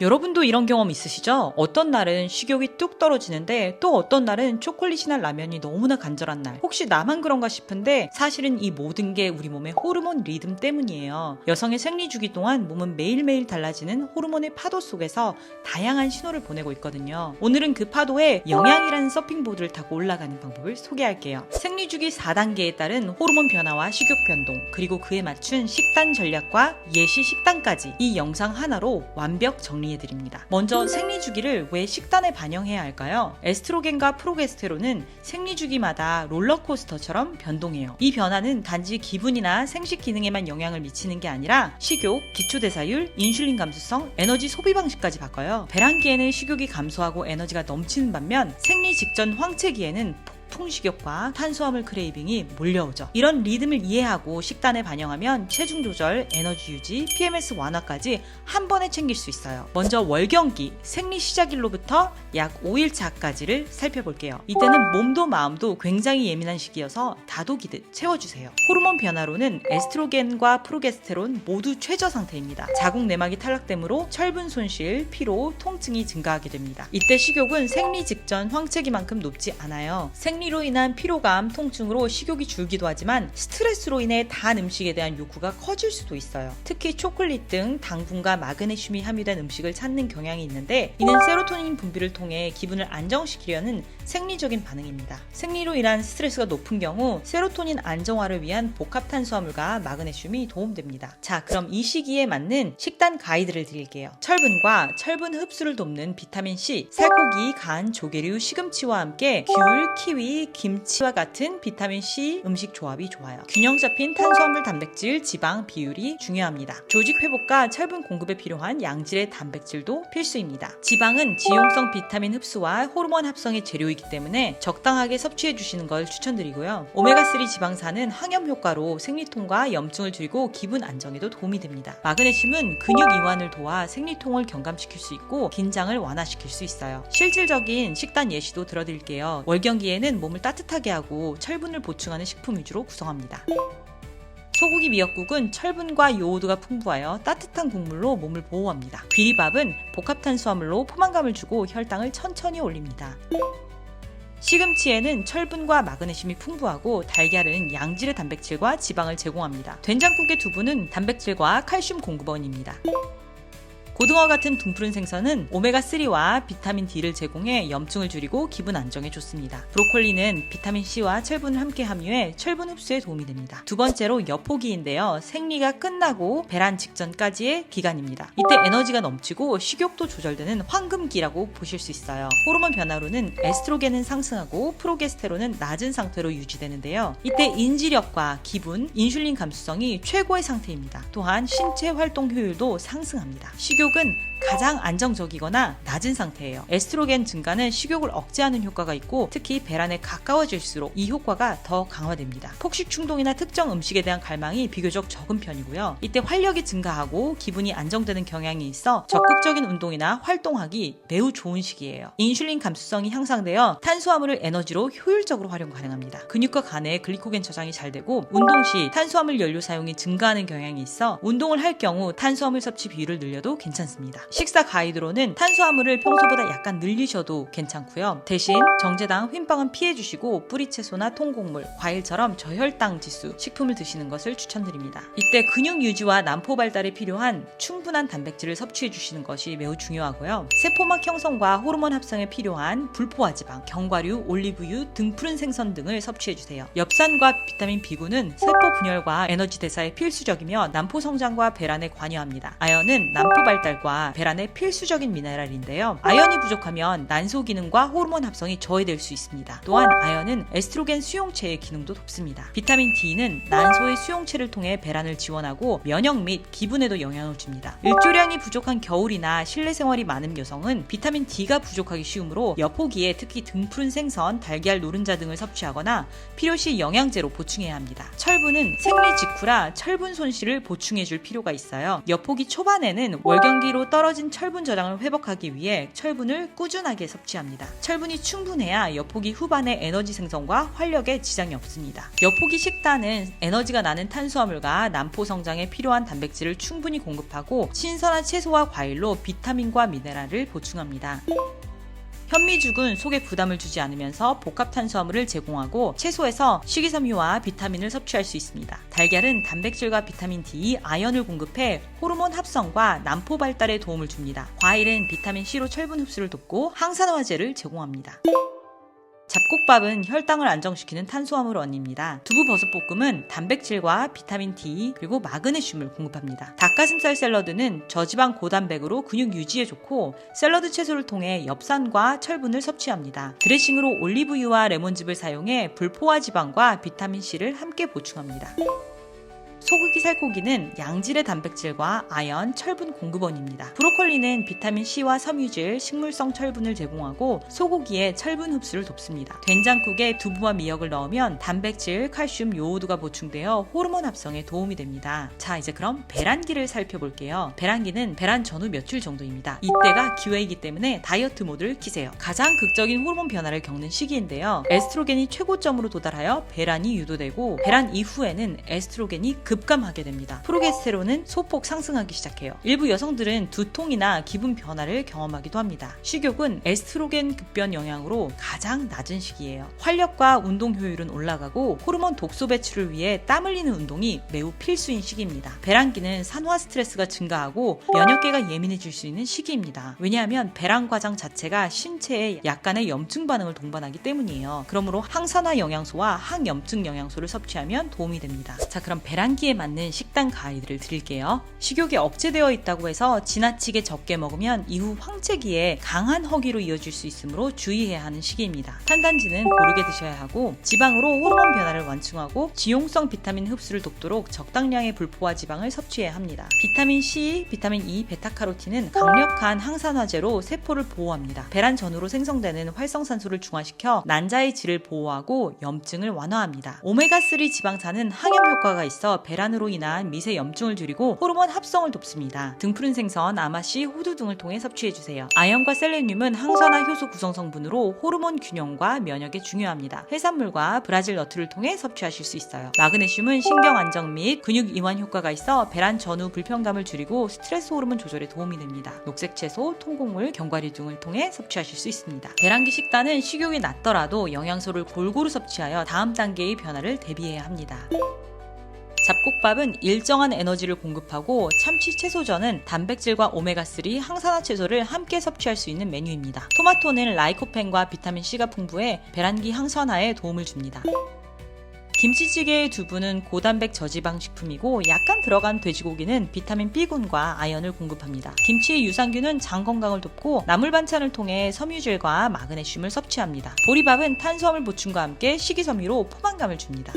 여러분도 이런 경험 있으시죠? 어떤 날은 식욕이 뚝 떨어지는데 또 어떤 날은 초콜릿이나 라면이 너무나 간절한 날. 혹시 나만 그런가 싶은데 사실은 이 모든 게 우리 몸의 호르몬 리듬 때문이에요. 여성의 생리주기 동안 몸은 매일매일 달라지는 호르몬의 파도 속에서 다양한 신호를 보내고 있거든요. 오늘은 그 파도에 영양이라는 서핑보드를 타고 올라가는 방법을 소개할게요. 생리주기 4단계에 따른 호르몬 변화와 식욕 변동, 그리고 그에 맞춘 식단 전략과 예시 식단까지 이 영상 하나로 완벽 정리해드립니다. 먼저 생리주기를 왜 식단에 반영해야 할까요? 에스트로겐과 프로게스테론은 생리주기마다 롤러코스터처럼 변동해요. 이 변화는 단지 기분이나 생식 기능에만 영향을 미치는 게 아니라 식욕, 기초대사율, 인슐린 감수성, 에너지 소비 방식까지 바꿔요. 배란기에는 식욕이 감소하고 에너지가 넘치는 반면 생리 직전 황체기에는 풍식욕과 탄수화물 크레이빙이 몰려오죠. 이런 리듬을 이해하고 식단에 반영하면 체중 조절, 에너지 유지, PMS 완화까지 한 번에 챙길 수 있어요. 먼저 월경기, 생리 시작일로부터 약 5일차까지를 살펴볼게요. 이때는 몸도 마음도 굉장히 예민한 시기여서 다독이듯 채워주세요. 호르몬 변화로는 에스트로겐과 프로게스테론 모두 최저 상태입니다. 자궁 내막이 탈락되므로 철분 손실, 피로, 통증이 증가하게 됩니다. 이때 식욕은 생리 직전 황체기만큼 높지 않아요. 생리로 인한 피로감, 통증으로 식욕이 줄기도 하지만 스트레스로 인해 단 음식에 대한 욕구가 커질 수도 있어요. 특히 초콜릿 등 당분과 마그네슘이 함유된 음식을 찾는 경향이 있는데 이는 세로토닌 분비를 통해 기분을 안정시키려는 생리적인 반응입니다. 생리로 인한 스트레스가 높은 경우 세로토닌 안정화를 위한 복합 탄수화물과 마그네슘이 도움됩니다. 자, 그럼 이 시기에 맞는 식단 가이드를 드릴게요. 철분과 철분 흡수를 돕는 비타민C, 살코기, 간, 조개류, 시금치와 함께 귤, 키위, 김치와 같은 비타민C 음식 조합이 좋아요. 균형 잡힌 탄수화물, 단백질, 지방 비율이 중요합니다. 조직 회복과 철분 공급에 필요한 양질의 단백질도 필수입니다. 지방은 지용성 비타민 흡수와 호르몬 합성의 재료이기 때문에 적당하게 섭취해 주시는 걸 추천드리고요. 오메가3 지방산은 항염 효과로 생리통과 염증을 줄이고 기분 안정에도 도움이 됩니다. 마그네슘은 근육 이완을 도와 생리통을 경감시킬 수 있고 긴장을 완화시킬 수 있어요. 실질적인 식단 예시도 들어드릴게요. 월경기에는 몸을 따뜻하게 하고 철분을 보충하는 식품 위주로 구성합니다. 소고기 미역국은 철분과 요오드가 풍부하여 따뜻한 국물로 몸을 보호합니다. 귀리밥은 복합탄수화물로 포만감을 주고 혈당을 천천히 올립니다. 시금치에는 철분과 마그네슘이 풍부하고 달걀은 양질의 단백질과 지방을 제공합니다. 된장국의 두부는 단백질과 칼슘 공급원입니다. 고등어 같은 둥푸른 생선은 오메가3와 비타민 D를 제공해 염증을 줄이고 기분 안정에 좋습니다. 브로콜리는 비타민 C와 철분을 함께 함유해 철분 흡수에 도움이 됩니다. 두 번째로 여포기인데요. 생리가 끝나고 배란 직전까지의 기간입니다. 이때 에너지가 넘치고 식욕도 조절되는 황금기라고 보실 수 있어요. 호르몬 변화로는 에스트로겐은 상승하고 프로게스테론은 낮은 상태로 유지되는데요. 이때 인지력과 기분, 인슐린 감수성이 최고의 상태입니다. 또한 신체 활동 효율도 상승합니다. 식욕은 가장 안정적이거나 낮은 상태예요. 에스트로겐 증가는 식욕을 억제하는 효과가 있고 특히 배란에 가까워질수록 이 효과가 더 강화됩니다. 폭식 충동이나 특정 음식에 대한 갈망이 비교적 적은 편이고요. 이때 활력이 증가하고 기분이 안정되는 경향이 있어 적극적인 운동이나 활동하기 매우 좋은 시기예요. 인슐린 감수성이 향상되어 탄수화물을 에너지로 효율적으로 활용 가능합니다. 근육과 간에 글리코겐 저장이 잘 되고 운동 시 탄수화물 연료 사용이 증가하는 경향이 있어 운동을 할 경우 탄수화물 섭취 비율을 늘려도 괜찮습니다. 식사 가이드로는 탄수화물을 평소보다 약간 늘리셔도 괜찮고요. 대신 정제당, 흰빵은 피해주시고 뿌리채소나 통곡물, 과일처럼 저혈당 지수 식품을 드시는 것을 추천드립니다. 이때 근육 유지와 난포 발달에 필요한 충분한 단백질을 섭취해 주시는 것이 매우 중요하고요. 세포막 형성과 호르몬 합성에 필요한 불포화 지방, 견과류, 올리브유, 등푸른 생선 등을 섭취해 주세요. 엽산과 비타민 B군은 세포 분열과 에너지 대사에 필수적이며 난포 성장과 배란에 관여합니다. 아연은 난포 발달과 배란의 필수적인 미네랄인데요. 아연이 부족하면 난소 기능과 호르몬 합성이 저해될 수 있습니다. 또한 아연은 에스트로겐 수용체의 기능도 돕습니다. 비타민 D는 난소의 수용체를 통해 배란을 지원하고 면역 및 기분에도 영향을 줍니다. 일조량이 부족한 겨울이나 실내 생활이 많은 여성은 비타민 D가 부족하기 쉬우므로 여포기에 특히 등푸른 생선, 달걀, 노른자 등을 섭취하거나 필요시 영양제로 보충해야 합니다. 철분은 생리 직후라 철분 손실을 보충해줄 필요가 있어요. 여포기 초반에는 월경기로 떨어진 떨어진 철분 저장을 회복하기 위해 철분을 꾸준하게 섭취합니다. 철분이 충분해야 엿포기 후반의 에너지 생성과 활력에 지장이 없습니다. 엿포기 식단은 에너지가 나는 탄수화물과 난포 성장에 필요한 단백질을 충분히 공급하고 신선한 채소와 과일로 비타민과 미네랄을 보충합니다. 현미죽은 속에 부담을 주지 않으면서 복합 탄수화물을 제공하고 채소에서 식이섬유와 비타민을 섭취할 수 있습니다. 달걀은 단백질과 비타민 D, 아연을 공급해 호르몬 합성과 난포 발달에 도움을 줍니다. 과일은 비타민 C로 철분 흡수를 돕고 항산화제를 제공합니다. 잡곡밥은 혈당을 안정시키는 탄수화물 원입니다. 두부버섯볶음은 단백질과 비타민 D 그리고 마그네슘을 공급합니다. 닭가슴살 샐러드는 저지방 고단백으로 근육 유지에 좋고 샐러드 채소를 통해 엽산과 철분을 섭취합니다. 드레싱으로 올리브유와 레몬즙을 사용해 불포화 지방과 비타민 C를 함께 보충합니다. 소고기 살코기는 양질의 단백질과 아연, 철분 공급원입니다. 브로콜리는 비타민 C와 섬유질, 식물성 철분을 제공하고 소고기의 철분 흡수를 돕습니다. 된장국에 두부와 미역을 넣으면 단백질, 칼슘, 요오드가 보충되어 호르몬 합성에 도움이 됩니다. 자, 이제 그럼 배란기를 살펴볼게요. 배란기는 배란 전후 며칠 정도입니다. 이때가 기회이기 때문에 다이어트 모드를 켜세요. 가장 극적인 호르몬 변화를 겪는 시기인데요. 에스트로겐이 최고점으로 도달하여 배란이 유도되고 배란 이후에는 에스트로겐이 급감하게 됩니다. 프로게스테론은 소폭 상승하기 시작해요. 일부 여성들은 두통이나 기분 변화를 경험하기도 합니다. 식욕은 에스트로겐 급변 영향으로 가장 낮은 시기예요. 활력과 운동 효율은 올라가고 호르몬 독소 배출을 위해 땀 흘리는 운동이 매우 필수인 시기입니다. 배란기는 산화 스트레스가 증가하고 면역계가 예민해질 수 있는 시기입니다. 왜냐하면 배란 과정 자체가 신체에 약간의 염증 반응을 동반하기 때문이에요. 그러므로 항산화 영양소와 항염증 영양소를 섭취하면 도움이 됩니다. 자, 그럼 배란기에 맞는 식단 가이드를 드릴게요. 식욕이 억제되어 있다고 해서 지나치게 적게 먹으면 이후 황체기에 강한 허기로 이어질 수 있으므로 주의해야 하는 시기입니다. 탄단지는 고르게 드셔야 하고 지방으로 호르몬 변화를 완충하고 지용성 비타민 흡수를 돕도록 적당량의 불포화 지방을 섭취해야 합니다. 비타민 C, 비타민 E, 베타카로틴은 강력한 항산화제로 세포를 보호합니다. 배란 전후로 생성되는 활성산소를 중화시켜 난자의 질을 보호하고 염증을 완화합니다. 오메가3 지방산은 항염 효과가 있어 배란으로 인한 미세 염증을 줄이고 호르몬 합성을 돕습니다. 등푸른 생선, 아마씨, 호두 등을 통해 섭취해주세요. 아연과 셀레늄은 항산화 효소 구성 성분으로 호르몬 균형과 면역에 중요합니다. 해산물과 브라질 너트를 통해 섭취하실 수 있어요. 마그네슘은 신경 안정 및 근육 이완 효과가 있어 배란 전후 불편감을 줄이고 스트레스 호르몬 조절에 도움이 됩니다. 녹색 채소, 통곡물, 견과류 등을 통해 섭취하실 수 있습니다. 배란기 식단은 식욕이 낮더라도 영양소를 골고루 섭취하여 다음 단계의 변화를 대비해야 합니다. 잡곡밥은 일정한 에너지를 공급하고 참치 채소전은 단백질과 오메가3 항산화 채소를 함께 섭취할 수 있는 메뉴입니다. 토마토는 라이코펜과 비타민C가 풍부해 배란기 항산화에 도움을 줍니다. 김치찌개의 두부는 고단백 저지방 식품이고 약간 들어간 돼지고기는 비타민 B군과 아연을 공급합니다. 김치의 유산균은 장 건강을 돕고 나물 반찬을 통해 섬유질과 마그네슘을 섭취합니다. 보리밥은 탄수화물 보충과 함께 식이섬유로 포만감을 줍니다.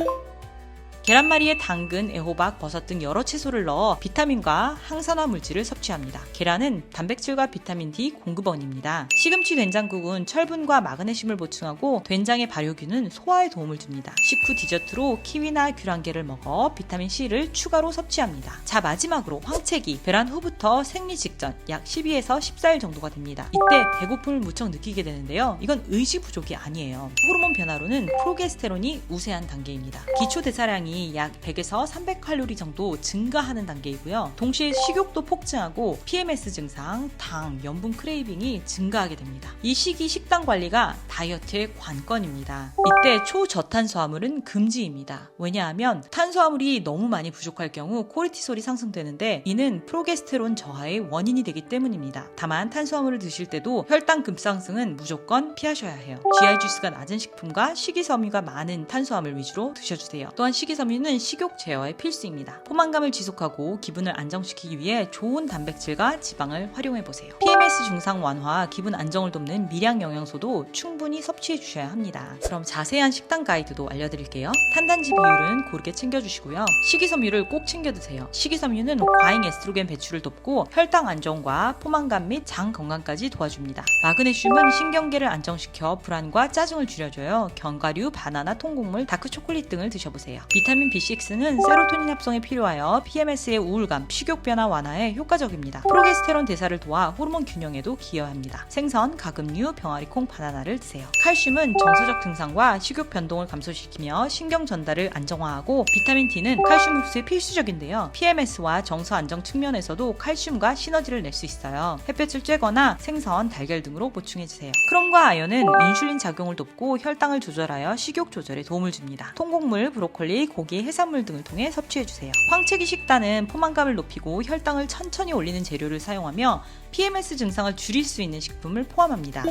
계란말이에 당근, 애호박, 버섯 등 여러 채소를 넣어 비타민과 항산화 물질을 섭취합니다. 계란은 단백질과 비타민 D 공급원입니다. 시금치 된장국은 철분과 마그네슘을 보충하고 된장의 발효균은 소화에 도움을 줍니다. 식후 디저트로 키위나 귤한개를 먹어 비타민 C를 추가로 섭취합니다. 자, 마지막으로 황체기, 배란 후부터 생리 직전 약 12에서 14일 정도가 됩니다. 이때 배고픔을 무척 느끼게 되는데요. 이건 의식 부족이 아니에요. 호르몬 변화로는 프로게스테론이 우세한 단계입니다. 기초 대사량이 약 100에서 300칼로리 정도 증가하는 단계이고요. 동시에 식욕도 폭증하고 PMS 증상, 당, 염분 크레이빙이 증가하게 됩니다. 이 시기 식단 관리가 다이어트의 관건입니다. 이때 초저탄수화물은 금지입니다. 왜냐하면 탄수화물이 너무 많이 부족할 경우 코르티솔이 상승되는데 이는 프로게스테론 저하의 원인이 되기 때문입니다. 다만 탄수화물을 드실 때도 혈당 급상승은 무조건 피하셔야 해요. GI 지수가 낮은 식품과 식이섬유가 많은 탄수화물 위주로 드셔주세요. 또한 식이섬유는 식욕 제어에 필수입니다. 포만감을 지속하고 기분을 안정시키기 위해 좋은 단백질과 지방을 활용해보세요. PMS 증상 완화, 기분 안정을 돕는 미량 영양소도 충분히 섭취해 주셔야 합니다. 그럼 자세한 식단 가이드도 알려드릴게요. 탄단지 비율은 고르게 챙겨주시고요. 식이섬유를 꼭 챙겨 드세요. 식이섬유는 과잉 에스트로겐 배출을 돕고 혈당 안정과 포만감 및 장 건강까지 도와줍니다. 마그네슘은 신경계를 안정시켜 불안과 짜증을 줄여줘요. 견과류, 바나나, 통곡물, 다크 초콜릿 등을 드셔보세요. 비타민 비타민 B6는 세로토닌 합성에 필요하여 PMS의 우울감, 식욕 변화 완화에 효과적입니다. 프로게스테론 대사를 도와 호르몬 균형에도 기여합니다. 생선, 가금류, 병아리콩, 바나나를 드세요. 칼슘은 정서적 증상과 식욕 변동을 감소시키며 신경 전달을 안정화하고 비타민 D는 칼슘 흡수에 필수적인데요. PMS와 정서 안정 측면에서도 칼슘과 시너지를 낼 수 있어요. 햇볕을 쬐거나 생선, 달걀 등으로 보충해주세요. 크롬과 아연은 인슐린 작용을 돕고 혈당을 조절하여 식욕 조절에 도움을 줍니다. 통곡물, 브로콜리, 고기, 해산물 등을 통해 섭취해주세요. 황채기 식단은 포만감을 높이고 혈당을 천천히 올리는 재료를 사용하며 PMS 증상을 줄일 수 있는 식품을 포함합니다.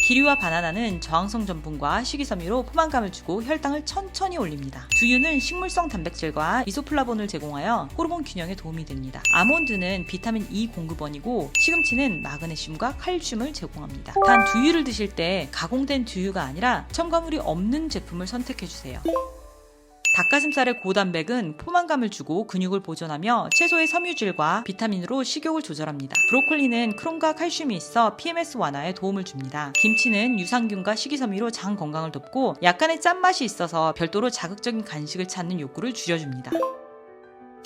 기류와 바나나는 저항성 전분과 식이섬유로 포만감을 주고 혈당을 천천히 올립니다. 두유는 식물성 단백질과 이소플라본을 제공하여 호르몬 균형에 도움이 됩니다. 아몬드는 비타민 E 공급원이고 시금치는 마그네슘과 칼슘을 제공합니다. 단 두유를 드실 때 가공된 두유가 아니라 첨가물이 없는 제품을 선택해주세요. 닭가슴살의 고단백은 포만감을 주고 근육을 보존하며 채소의 섬유질과 비타민으로 식욕을 조절합니다. 브로콜리는 크롬과 칼슘이 있어 PMS 완화에 도움을 줍니다. 김치는 유산균과 식이섬유로 장 건강을 돕고 약간의 짠맛이 있어서 별도로 자극적인 간식을 찾는 욕구를 줄여줍니다.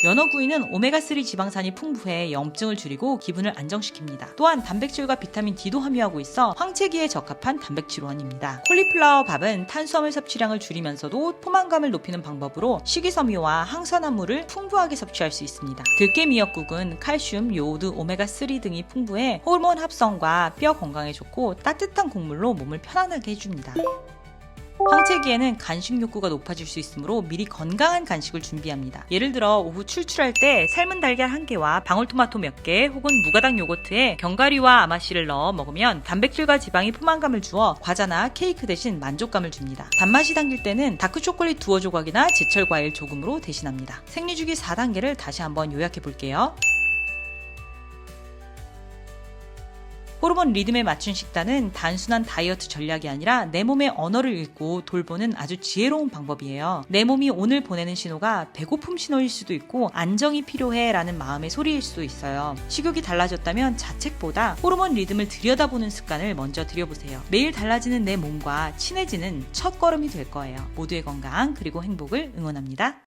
연어구이는 오메가3 지방산이 풍부해 염증을 줄이고 기분을 안정시킵니다. 또한 단백질과 비타민 D도 함유하고 있어 황체기에 적합한 단백질원입니다. 콜리플라워 밥은 탄수화물 섭취량을 줄이면서도 포만감을 높이는 방법으로 식이섬유와 항산화물을 풍부하게 섭취할 수 있습니다. 들깨 미역국은 칼슘, 요오드, 오메가3 등이 풍부해 호르몬 합성과 뼈 건강에 좋고 따뜻한 국물로 몸을 편안하게 해줍니다. 황체기에는 간식 욕구가 높아질 수 있으므로 미리 건강한 간식을 준비합니다. 예를 들어 오후 출출할 때 삶은 달걀 1개와 방울토마토 몇 개 혹은 무가당 요거트에 견과류와 아마씨를 넣어 먹으면 단백질과 지방이 포만감을 주어 과자나 케이크 대신 만족감을 줍니다. 단맛이 당길 때는 다크초콜릿 두어 조각이나 제철 과일 조금으로 대신합니다. 생리주기 4단계를 다시 한번 요약해 볼게요. 호르몬 리듬에 맞춘 식단은 단순한 다이어트 전략이 아니라 내 몸의 언어를 읽고 돌보는 아주 지혜로운 방법이에요. 내 몸이 오늘 보내는 신호가 배고픔 신호일 수도 있고 안정이 필요해 라는 마음의 소리일 수도 있어요. 식욕이 달라졌다면 자책보다 호르몬 리듬을 들여다보는 습관을 먼저 들여보세요. 매일 달라지는 내 몸과 친해지는 첫 걸음이 될 거예요. 모두의 건강 그리고 행복을 응원합니다.